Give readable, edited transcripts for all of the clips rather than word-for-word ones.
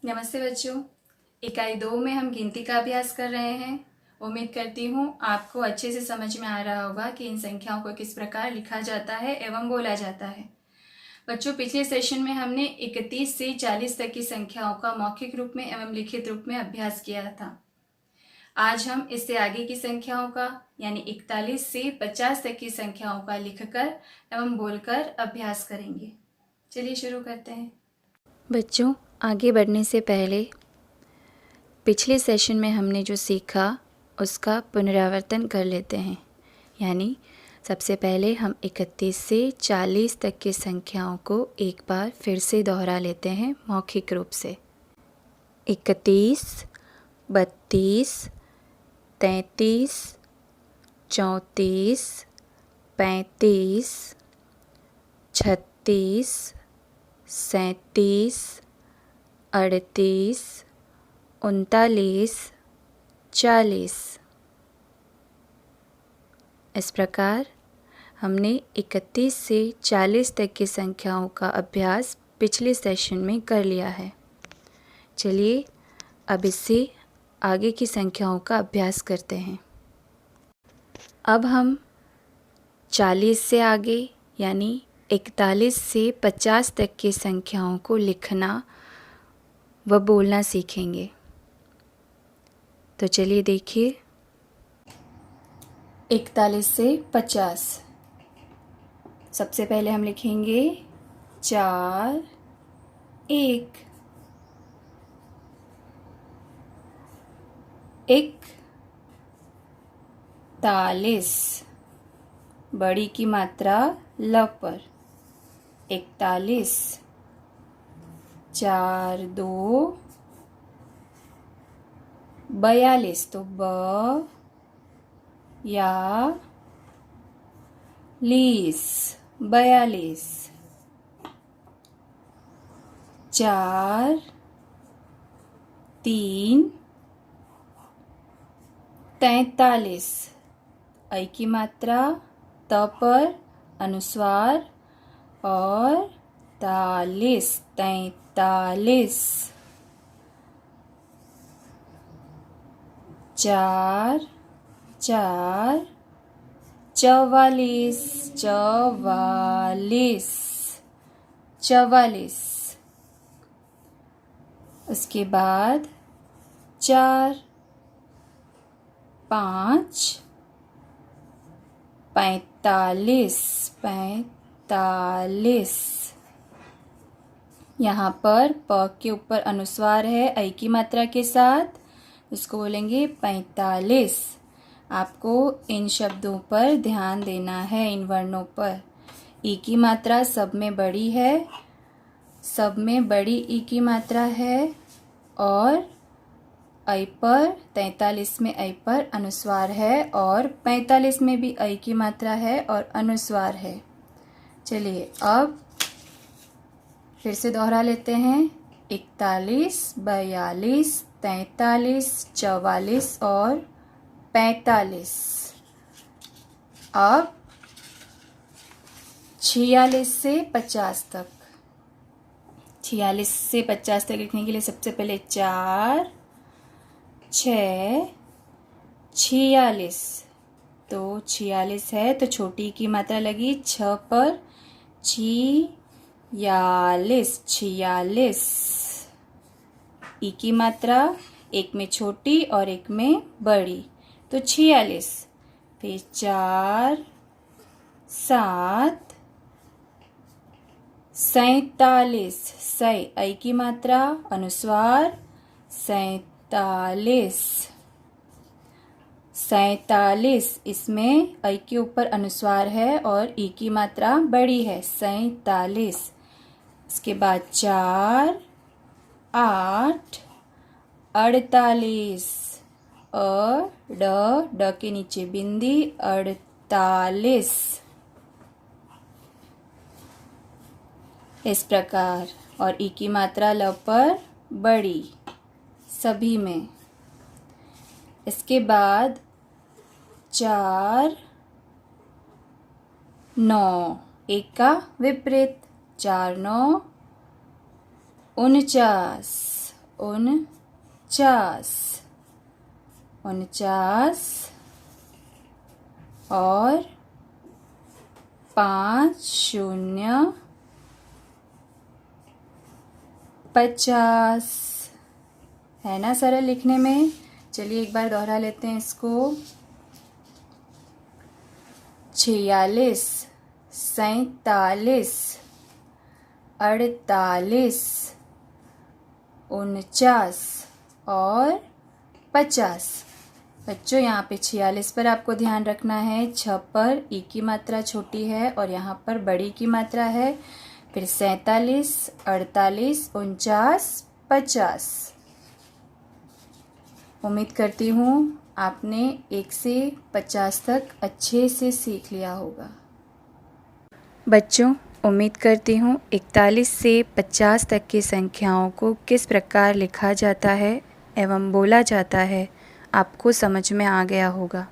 नमस्ते बच्चों। इकाई 2 में हम गिनती का अभ्यास कर रहे हैं। उम्मीद करती हूँ आपको अच्छे से समझ में आ रहा होगा कि इन संख्याओं को किस प्रकार लिखा जाता है एवं बोला जाता है। बच्चों, पिछले सेशन में हमने 31 से 40 तक की संख्याओं का मौखिक रूप में एवं लिखित रूप में अभ्यास किया था। आज हम इससे आगे की संख्याओं का यानी 41 से 50 तक की संख्याओं का लिखकर एवं बोलकर अभ्यास करेंगे। चलिए शुरू करते हैं। बच्चों, आगे बढ़ने से पहले पिछले सेशन में हमने जो सीखा उसका पुनरावर्तन कर लेते हैं। यानी सबसे पहले हम 31 से 40 तक की संख्याओं को एक बार फिर से दोहरा लेते हैं मौखिक रूप से। 31, 32, 33, 34, 35, 36, 37, 38, 39, 40। इस प्रकार हमने 31 से 40 तक की संख्याओं का अभ्यास पिछले सेशन में कर लिया है। चलिए अब इससे आगे की संख्याओं का अभ्यास करते हैं। अब हम 40 से आगे यानी 41 से 50 तक की संख्याओं को लिखना व बोलना सीखेंगे। तो चलिए देखिए, 41 से 50। सबसे पहले हम लिखेंगे 4, 1, 41, बड़ी की मात्रा ल पर 41, 4, 2, 42, तो ब या लीस 42, 4, 3, 43, ऐ की मात्रा त पर अनुस्वार और 43, 4, 4, 44, 44, उसके बाद 4, 5, 45, 45। यहाँ पर प के ऊपर अनुस्वार है ऐ की मात्रा के साथ, उसको बोलेंगे 45। आपको इन शब्दों पर ध्यान देना है, इन वर्णों पर। ई की मात्रा सब में बड़ी है, सब में बड़ी ई की मात्रा है और ऐ पर 43 में ऐ पर अनुस्वार है और 45 में भी ऐ की मात्रा है और अनुस्वार है। चलिए अब फिर से दोहरा लेते हैं। 41, 42, 43, 44 और 45। अब 46 से 50 तक। 46 से 50 तक लिखने के लिए सबसे पहले 4, 6, 46, तो 46 है तो छोटी की मात्रा लगी 6 पर, 46, 46। ई की मात्रा एक में छोटी और एक में बड़ी, तो 46। फिर 4, 7, 47, सै ऐ की मात्रा अनुस्वार 47, 47। इसमें ऐ के ऊपर अनुस्वार है और ई की मात्रा बड़ी है 47। इसके बाद 4, 8, 48, ड के नीचे बिंदी 48। इस प्रकार, और ई की मात्रा ल पर बड़ी सभी में। इसके बाद 4, 9, एक का विपरीत 4, 9, 49, 49 और 5 शून्य 50 है ना सरल लिखने में। चलिए एक बार दोहरा लेते हैं इसको। 46 47 48 49 और 50। बच्चों यहाँ पे 46 पर आपको ध्यान रखना है, 6 पर ई की मात्रा छोटी है और यहाँ पर बड़ी की मात्रा है। फिर 47 48 49 50। उम्मीद करती हूँ आपने 1 से 50 तक अच्छे से सीख लिया होगा। बच्चों उम्मीद करती हूँ 41 से 50 तक की संख्याओं को किस प्रकार लिखा जाता है एवं बोला जाता है आपको समझ में आ गया होगा।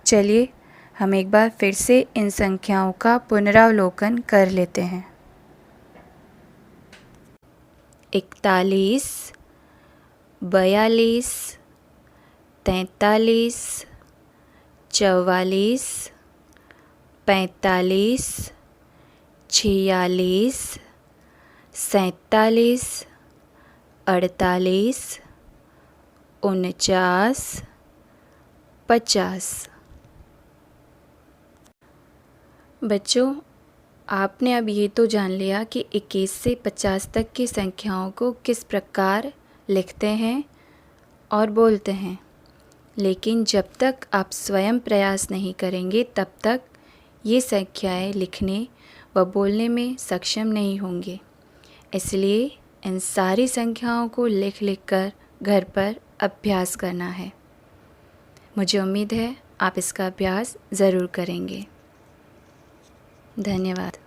चलिए हम एक बार फिर से इन संख्याओं का पुनरावलोकन कर लेते हैं। 41 42 43 44 45 46 47 48 49 50। बच्चों आपने अब ये तो जान लिया कि 21 से 50 तक की संख्याओं को किस प्रकार लिखते हैं और बोलते हैं, लेकिन जब तक आप स्वयं प्रयास नहीं करेंगे तब तक ये संख्याएं लिखने व बोलने में सक्षम नहीं होंगे। इसलिए इन सारी संख्याओं को लिख लिख कर घर पर अभ्यास करना है। मुझे उम्मीद है आप इसका अभ्यास ज़रूर करेंगे। धन्यवाद।